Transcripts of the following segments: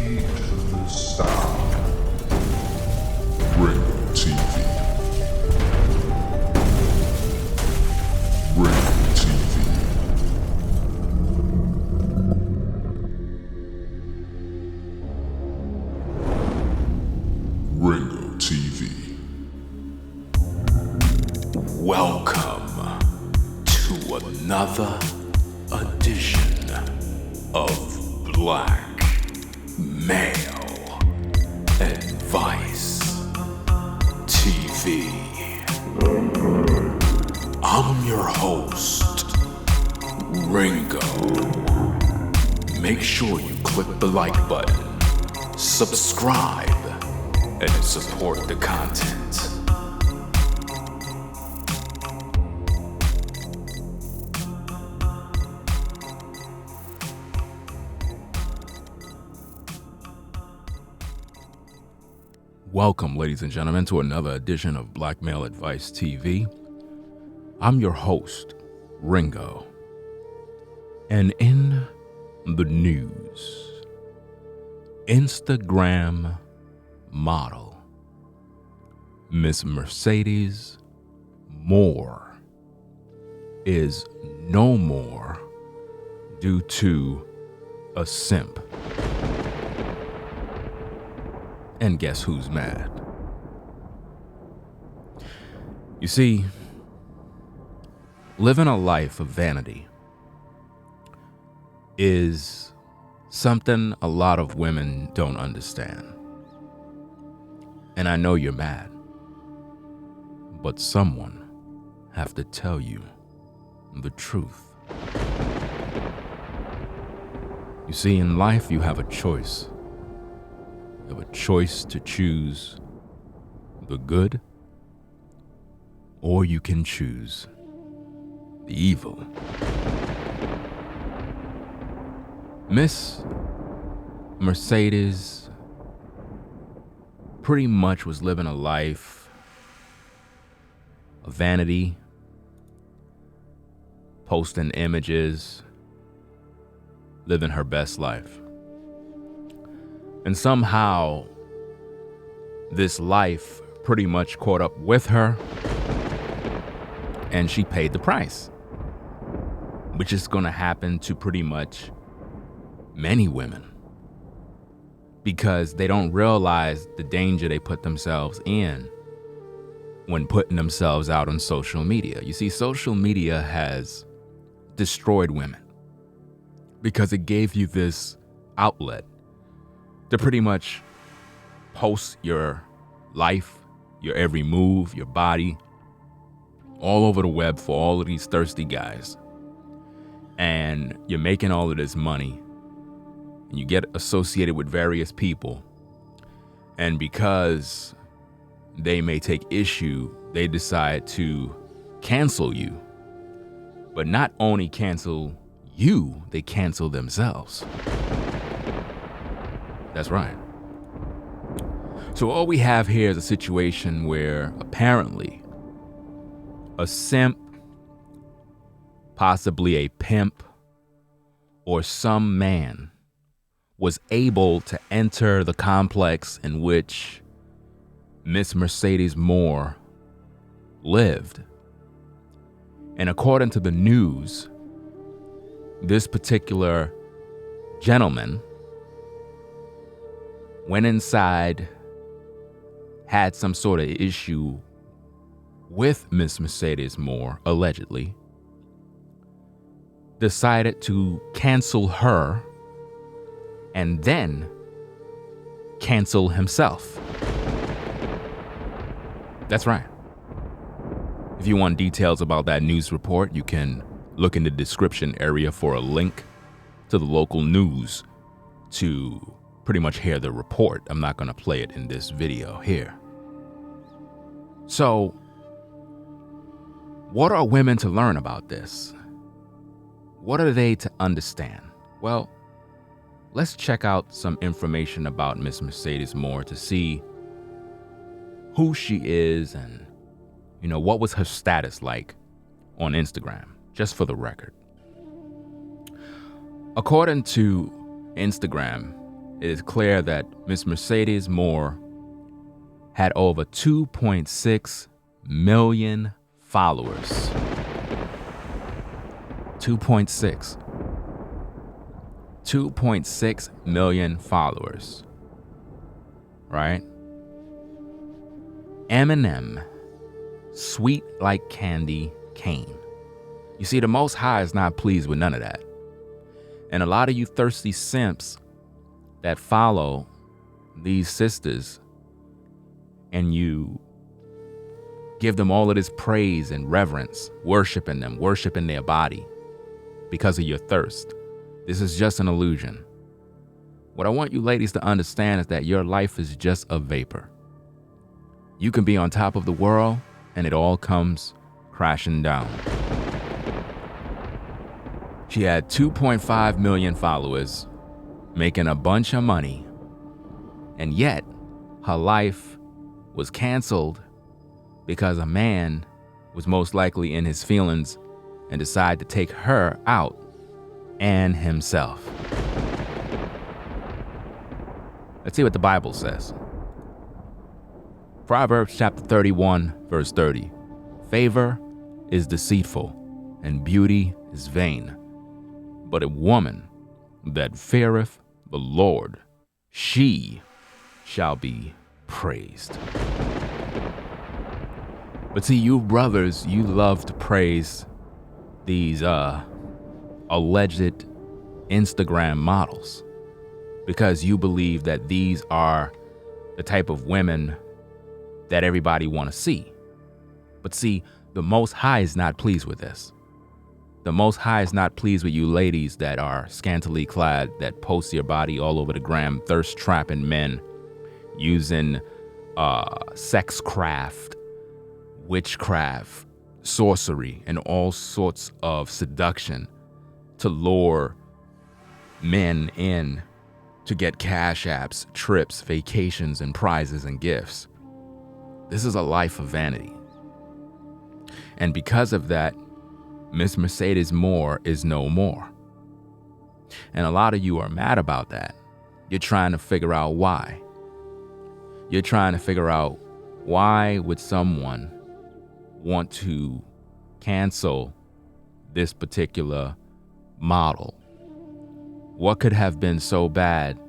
Heed the sound. Ringo TV. Ringo TV. Ringo TV. Welcome to another edition of Black Male Advice TV. I'm your host, Ringo. Make sure you click the like button, subscribe, and support the content. Welcome, ladies and gentlemen, to another edition of Black Male Advice TV. I'm your host, Ringo. And in the news, Instagram model Miss Mercedes Morr is no more due to a simp. And guess who's mad? You see, living a life of vanity is something a lot of women don't understand. And I know you're mad, but someone have to tell you the truth. You see, in life, you have a choice. You have a choice to choose the good, or you can choose the evil. Miss Mercedes pretty much was living a life of vanity, posting images, living her best life. And somehow, this life pretty much caught up with her, and she paid the price, which is going to happen to pretty much many women, because they don't realize the danger they put themselves in when putting themselves out on social media. You see, social media has destroyed women because it gave you this outlet to pretty much post your life, your every move, your body, all over the web for all of these thirsty guys. And you're making all of this money, and you get associated with various people. And because they may take issue, they decide to cancel you. But not only cancel you, they cancel themselves. That's right. So all we have here is a situation where apparently a simp, possibly a pimp, or some man was able to enter the complex in which Miss Mercedes Morr lived. And according to the news, this particular gentleman went inside, had some sort of issue with Miss Mercedes Morr, allegedly, decided to cancel her, and then cancel himself. That's right. If you want details about that news report, you can look in the description area for a link to the local news to pretty much hear the report. I'm not going to play it in this video here. So, what are women to learn about this? What are they to understand? Well, let's check out some information about Miss Mercedes Morr to see who she is and, what was her status like on Instagram, just for the record. According to Instagram, it is clear that Miss Mercedes Morr had over 2.6 million followers. 2.6 million followers, right? Eminem, sweet like candy cane. You see, the Most High is not pleased with none of that. And a lot of you thirsty simps that follow these sisters and you give them all of this praise and reverence, worshiping them, worshiping their body because of your thirst. This is just an illusion. What I want you ladies to understand is that your life is just a vapor. You can be on top of the world and it all comes crashing down. She had 2.5 million followers, making a bunch of money, and yet her life was canceled because a man was most likely in his feelings and decided to take her out and himself. Let's see what the Bible says. Proverbs chapter 31, verse 30. Favor is deceitful, and beauty is vain. But a woman that feareth the Lord, she shall be praised. But see, you brothers, you love to praise these alleged Instagram models because you believe that these are the type of women that everybody want to see. But see, the Most High is not pleased with this. The Most High is not pleased with you ladies that are scantily clad, that post your body all over the gram, thirst trapping men using sex craft, witchcraft, sorcery, and all sorts of seduction to lure men in to get cash apps, trips, vacations, and prizes and gifts. This is a life of vanity. And because of that, Miss Mercedes Morr is no more. And a lot of you are mad about that. You're trying to figure out why. You're trying to figure out why would someone want to cancel this particular model? What could have been so bad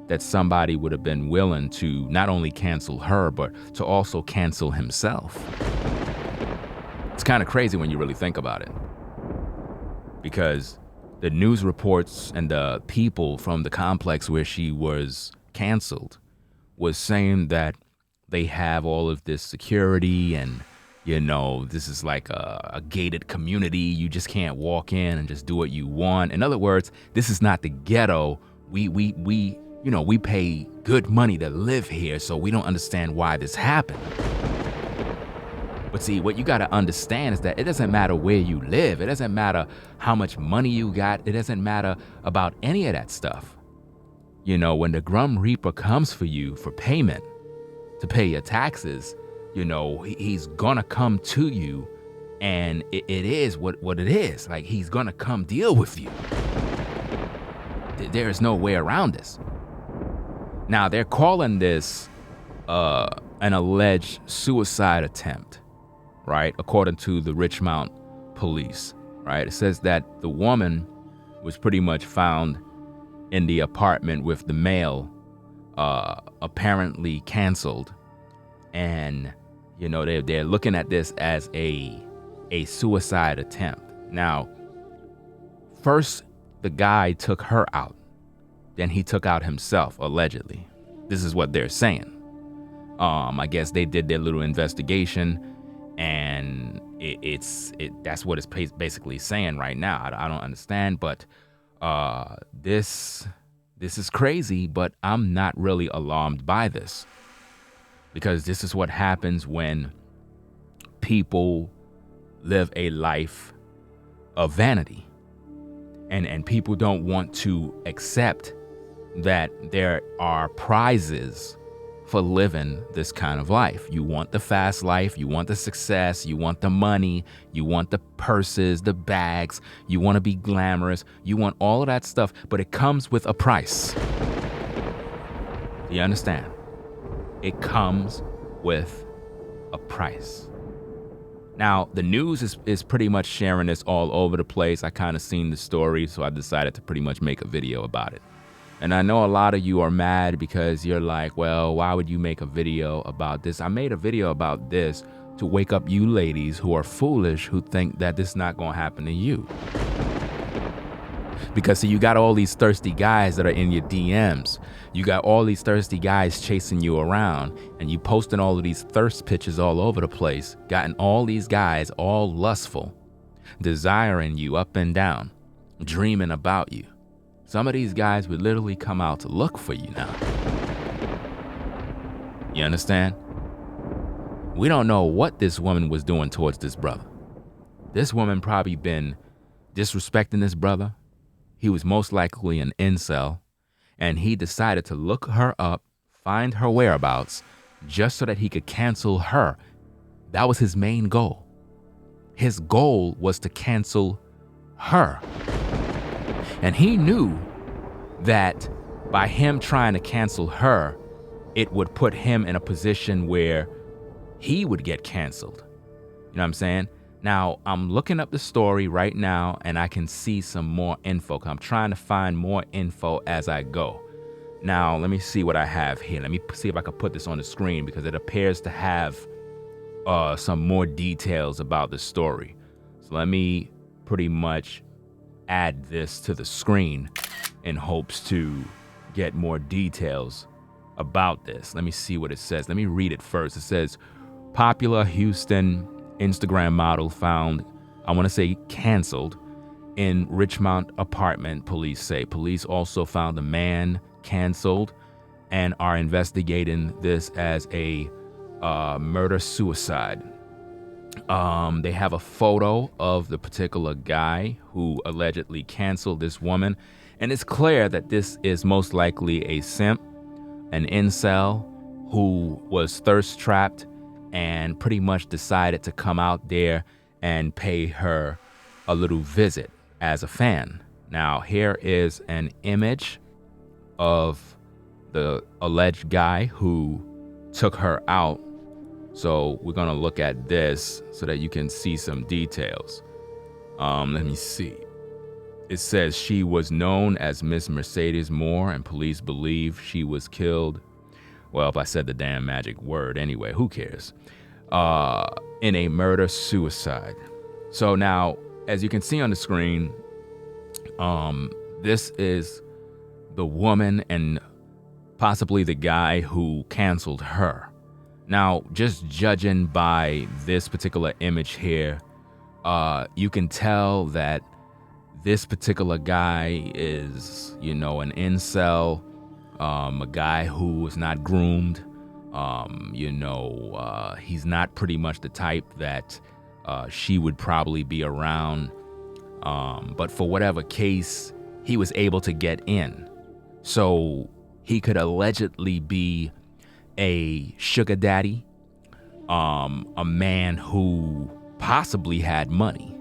that somebody would have been willing to not only cancel her, but to also cancel himself? It's kind of crazy when you really think about it, because the news reports and the people from the complex where she was canceled was saying that they have all of this security and, you know, this is like a gated community. You just can't walk in and just do what you want. In other words, this is not the ghetto. We pay good money to live here, so we don't understand why this happened. But see, what you got to understand is that it doesn't matter where you live. It doesn't matter how much money you got. It doesn't matter about any of that stuff. You know, when the Grum Reaper comes for you for payment to pay your taxes, you know, he's gonna come to you, and it is what it is. Like, he's gonna come deal with you. There is no way around this. Now, they're calling this an alleged suicide attempt, right? According to the Richmond police, right? It says that the woman was pretty much found in the apartment with the mail apparently canceled. And, you know, they're looking at this as a suicide attempt. Now, first, the guy took her out. Then he took out himself, allegedly. This is what they're saying. I guess they did their little investigation, and that's what it's basically saying right now. I don't understand, but this is crazy, but I'm not really alarmed by this, because this is what happens when people live a life of vanity, and people don't want to accept that there are prizes for living this kind of life. You want the fast life, you want the success, you want the money, you want the purses, the bags, you want to be glamorous, you want all of that stuff, but it comes with a price. Do you understand? It comes with a price. Now, the news is pretty much sharing this all over the place. I kind of seen the story, so I decided to pretty much make a video about it. And I know a lot of you are mad because you're like, well, why would you make a video about this? I made a video about this to wake up you ladies who are foolish, who think that this is not going to happen to you. Because see, you got all these thirsty guys that are in your DMs. You got all these thirsty guys chasing you around, and you posting all of these thirst pictures all over the place, gotten all these guys all lustful, desiring you up and down, dreaming about you. Some of these guys would literally come out to look for you now. You understand? We don't know what this woman was doing towards this brother. This woman probably been disrespecting this brother. He was most likely an incel, and he decided to look her up, find her whereabouts, just so that he could cancel her. That was his main goal. His goal was to cancel her. And he knew that by him trying to cancel her, it would put him in a position where he would get canceled. You know what I'm saying? Now, I'm looking up the story right now, and I can see some more info. I'm trying to find more info as I go. Now, let me see what I have here. Let me see if I can put this on the screen because it appears to have some more details about the story. So let me pretty much add this to the screen in hopes to get more details about this. Let me see what it says. Let me read it first. It says, popular Houston Instagram model found, I want to say canceled, in Richmond apartment, police say. Police also found a man canceled and are investigating this as a murder-suicide. They have a photo of the particular guy who allegedly canceled this woman, and it's clear that this is most likely a simp, an incel who was thirst-trapped and pretty much decided to come out there and pay her a little visit as a fan. Now, here is an image of the alleged guy who took her out. So we're gonna look at this so that you can see some details. Let me see. It says she was known as Miss Mercedes Morr, and police believe she was killed. Well, if I said the damn magic word anyway, who cares? In a murder-suicide. So now, as you can see on the screen, this is the woman and possibly the guy who canceled her. Now, just judging by this particular image here, you can tell that this particular guy is, an incel, a guy who is not groomed. He's not pretty much the type that she would probably be around. But for whatever case, he was able to get in. So he could allegedly be a sugar daddy, a man who possibly had money.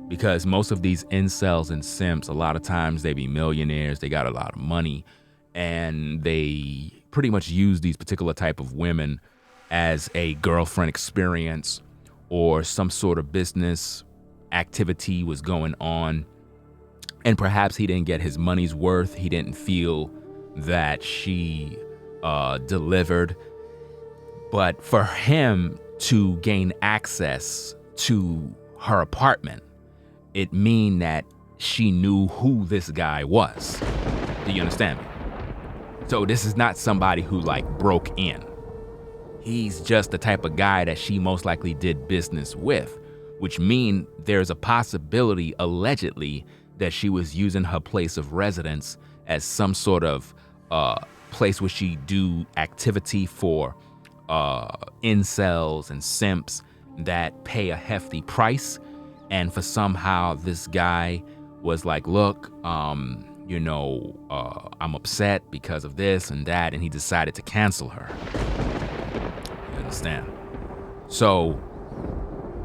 Because most of these incels and simps, a lot of times they be millionaires, they got a lot of money, and they pretty much use these particular type of women as a girlfriend experience, or some sort of business activity was going on, and perhaps he didn't get his money's worth. He didn't feel that she delivered. But for him to gain access to her apartment, it mean that she knew who this guy was. Do you understand me? So this is not somebody who broke in. He's just the type of guy that she most likely did business with, which mean there's a possibility, allegedly, that she was using her place of residence as some sort of place where she do activity for incels and simps that pay a hefty price. And for somehow this guy was like, look, I'm upset because of this and that, and he decided to cancel her. You understand? So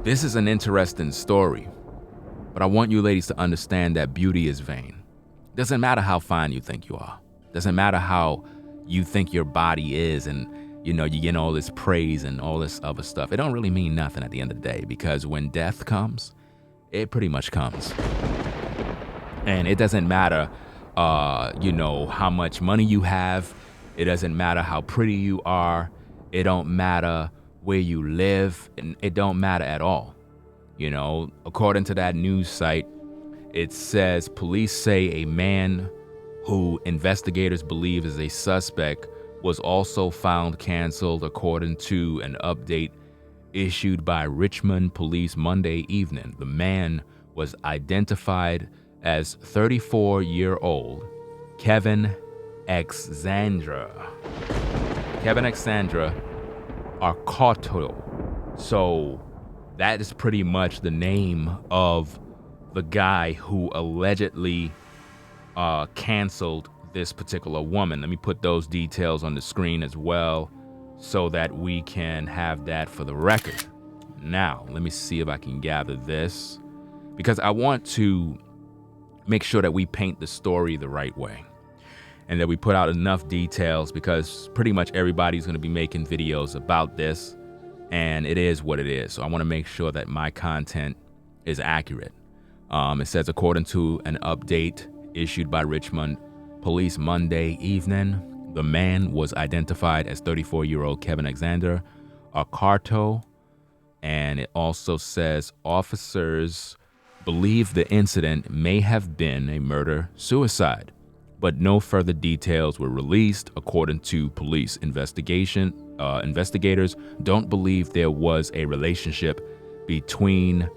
this is an interesting story, but I want you ladies to understand that beauty is vain. Doesn't matter how fine you think you are. Doesn't matter how, you think your body is, and you get all this praise and all this other stuff. It don't really mean nothing at the end of the day, because when death comes, it pretty much comes. And it doesn't matter, how much money you have. It doesn't matter how pretty you are. It don't matter where you live. And it don't matter at all. According to that news site, it says police say a man who investigators believe is a suspect was also found canceled, according to an update issued by Richmond police Monday evening. The man was identified as 34-year-old Kevin Alexandra Arcato. So that is pretty much the name of the guy who allegedly canceled this particular woman. Let me put those details on the screen as well so that we can have that for the record. Now, let me see if I can gather this, because I want to make sure that we paint the story the right way and that we put out enough details, because pretty much everybody's going to be making videos about this, and it is what it is. So I want to make sure that my content is accurate. It says, according to an update issued by Richmond police Monday evening, the man was identified as 34-year-old Kevin Alexander Arcato, and it also says officers believe the incident may have been a murder-suicide, but no further details were released. According to police investigators don't believe there was a relationship between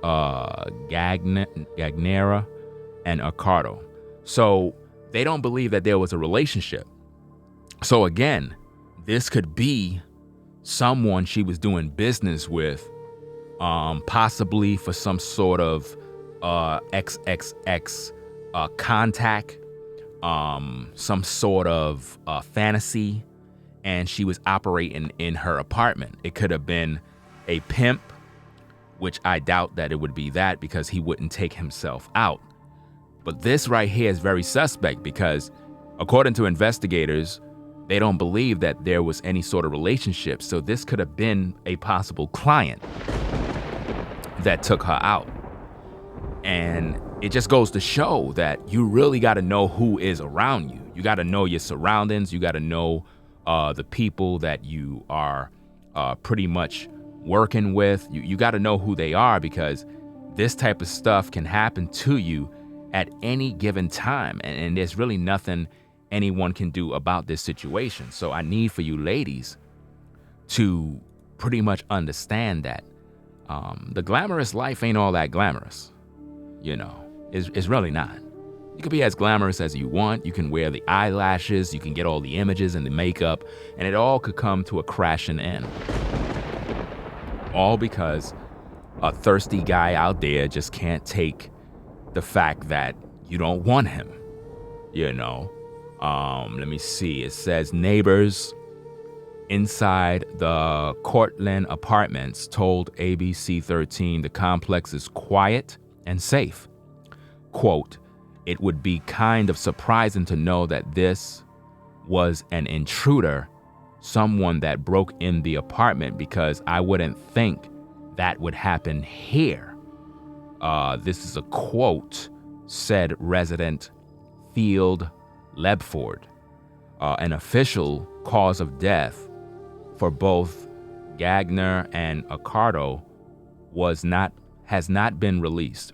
Gagnera and Arcato. So they don't believe that there was a relationship. So again, this could be someone she was doing business with, possibly for some sort of XXX contact, some sort of fantasy, and she was operating in her apartment. It could have been a pimp, which I doubt that it would be that, because he wouldn't take himself out. But this right here is very suspect, because according to investigators, they don't believe that there was any sort of relationship. So this could have been a possible client that took her out. And it just goes to show that you really got to know who is around you. You got to know your surroundings. You got to know the people that you are pretty much working with. You got to know who they are, because this type of stuff can happen to you at any given time. And there's really nothing anyone can do about this situation. So I need for you ladies to pretty much understand that the glamorous life ain't all that glamorous. It's really not. You can be as glamorous as you want. You can wear the eyelashes, you can get all the images and the makeup, and it all could come to a crashing end. All because a thirsty guy out there just can't take the fact that you don't want him. Let me see. It says neighbors inside the Cortland apartments told ABC 13 the complex is quiet and safe. Quote, "It would be kind of surprising to know that this was an intruder, someone that broke in the apartment, because I wouldn't think that would happen here." This is a quote, said resident Field Lebford. An official cause of death for both Gagner and Arcato has not been released.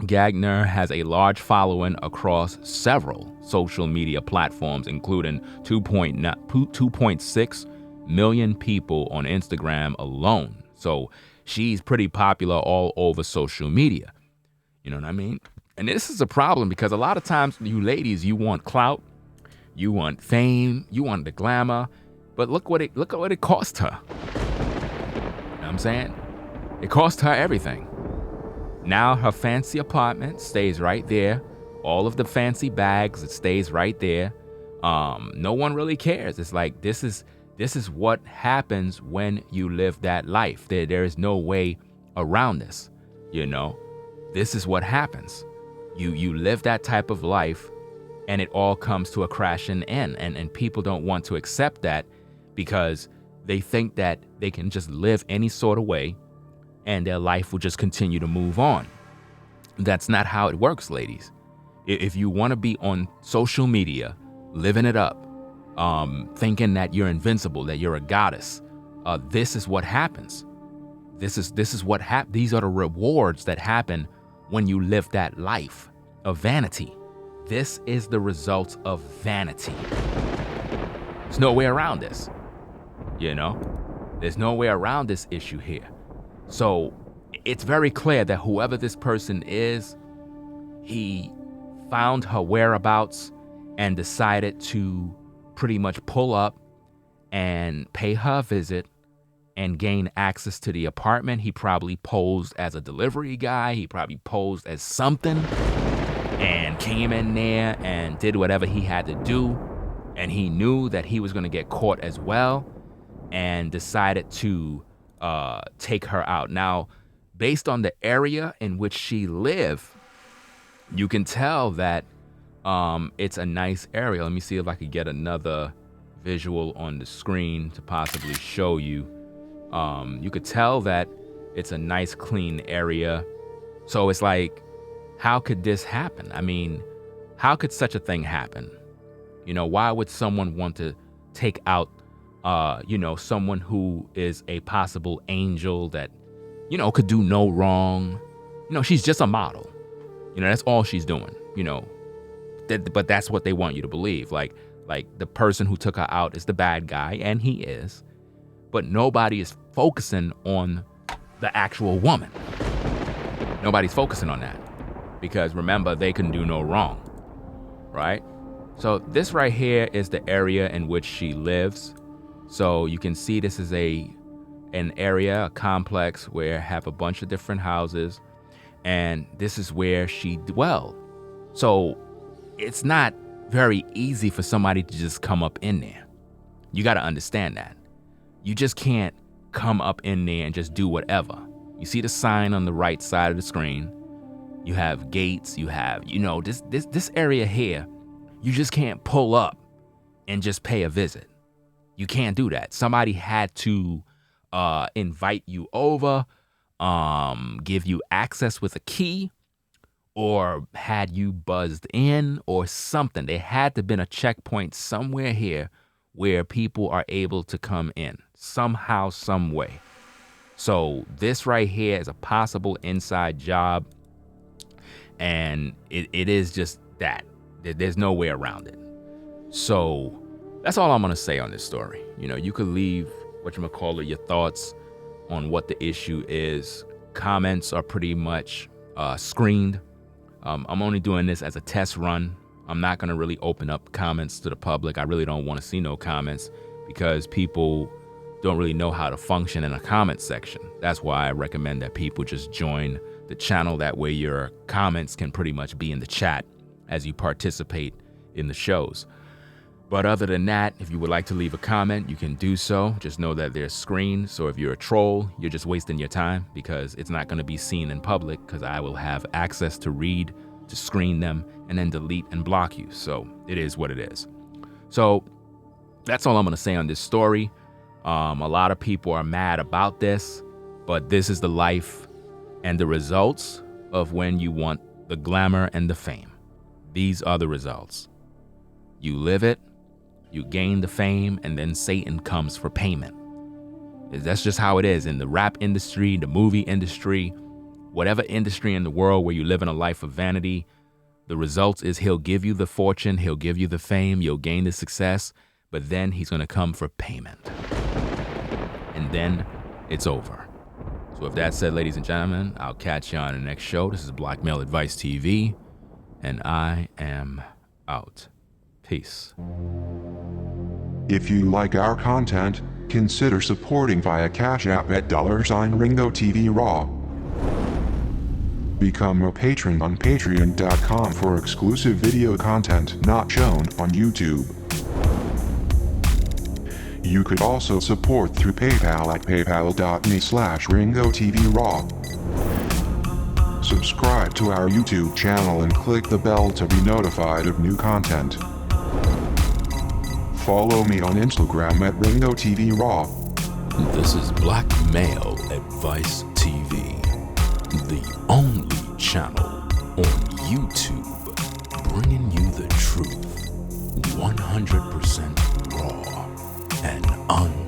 Gagner has a large following across several social media platforms, including 2.6 million people on Instagram alone. So she's pretty popular all over social media. You know what I mean? And this is a problem, because a lot of times you ladies, you want clout, you want fame, you want the glamour, but look what it cost her. You know what I'm saying? It cost her everything. Now her fancy apartment stays right there. All of the fancy bags, it stays right there. No one really cares. It's like, this is what happens when you live that life. There is no way around this. This is what happens. You live that type of life, and it all comes to a crashing end. And people don't want to accept that because they think that they can just live any sort of way and their life will just continue to move on. That's not how it works, ladies. If you want to be on social media, living it up, thinking that you're invincible, that you're a goddess, this is what happens. This is what happens. These are the rewards that happen when you live that life of vanity. This is the results of vanity. There's no way around this. There's no way around this issue here. So it's very clear that whoever this person is, he found her whereabouts and decided to pretty much pull up and pay her a visit and gain access to the apartment. He probably posed as a delivery guy. He probably posed as something and came in there and did whatever he had to do. And he knew that he was going to get caught as well and decided to take her out. Now, based on the area in which she lived, you can tell that it's a nice area. Let me see if I could get another visual on the screen to possibly show you. You could tell that it's a nice, clean area. So it's like, how could this happen? I mean, how could such a thing happen? Why would someone want to take out, someone who is a possible angel that, could do no wrong? She's just a model. That's all she's doing, but that's what they want you to believe. Like the person who took her out is the bad guy, and he is, but nobody is focusing on the actual woman. Nobody's focusing on that because remember, they can do no wrong, right? So this right here is the area in which she lives. So you can see this is an area, a complex where have a bunch of different houses, and this is where she dwelled. So it's not very easy for somebody to just come up in there. You got to understand that. You just can't come up in there and just do whatever. You see the sign on the right side of the screen. You have gates, you have, this area here, you just can't pull up and just pay a visit. You can't do that. Somebody had to invite you over, give you access with a key, or had you buzzed in or something. There had to have been a checkpoint somewhere here where people are able to come in somehow, some way. So this right here is a possible inside job, and it is just that. There's no way around it. So that's all I'm going to say on this story. You could leave your thoughts on what the issue is. Comments are pretty much screened. I'm only doing this as a test run. I'm not going to really open up comments to the public. I really don't want to see no comments because people don't really know how to function in a comment section. That's why I recommend that people just join the channel. That way your comments can pretty much be in the chat as you participate in the shows. But other than that, if you would like to leave a comment, you can do so. Just know that they're screened. So if you're a troll, you're just wasting your time because it's not going to be seen in public because I will have access to read, to screen them, and then delete and block you. So it is what it is. So that's all I'm going to say on this story. A lot of people are mad about this, but this is the life and the results of when you want the glamour and the fame. These are the results. You live it, you gain the fame, and then Satan comes for payment. That's just how it is in the rap industry, the movie industry, whatever industry in the world where you live in a life of vanity. The results is he'll give you the fortune, he'll give you the fame, you'll gain the success, but then he's going to come for payment. And then it's over. So with that said, ladies and gentlemen, I'll catch you on the next show. This is Blackmail Advice TV, and I am out. Peace. If you like our content, consider supporting via Cash App at $RingoTV Raw. Become a patron on patreon.com for exclusive video content not shown on YouTube. You could also support through PayPal at paypal.me/RingoTV Raw. subscribe to our YouTube channel and click the bell to be notified of new content. Follow me on Instagram at Ringo TV Raw. This is Black Male Advice TV, the only channel on YouTube bringing you the truth 100% raw and uncut.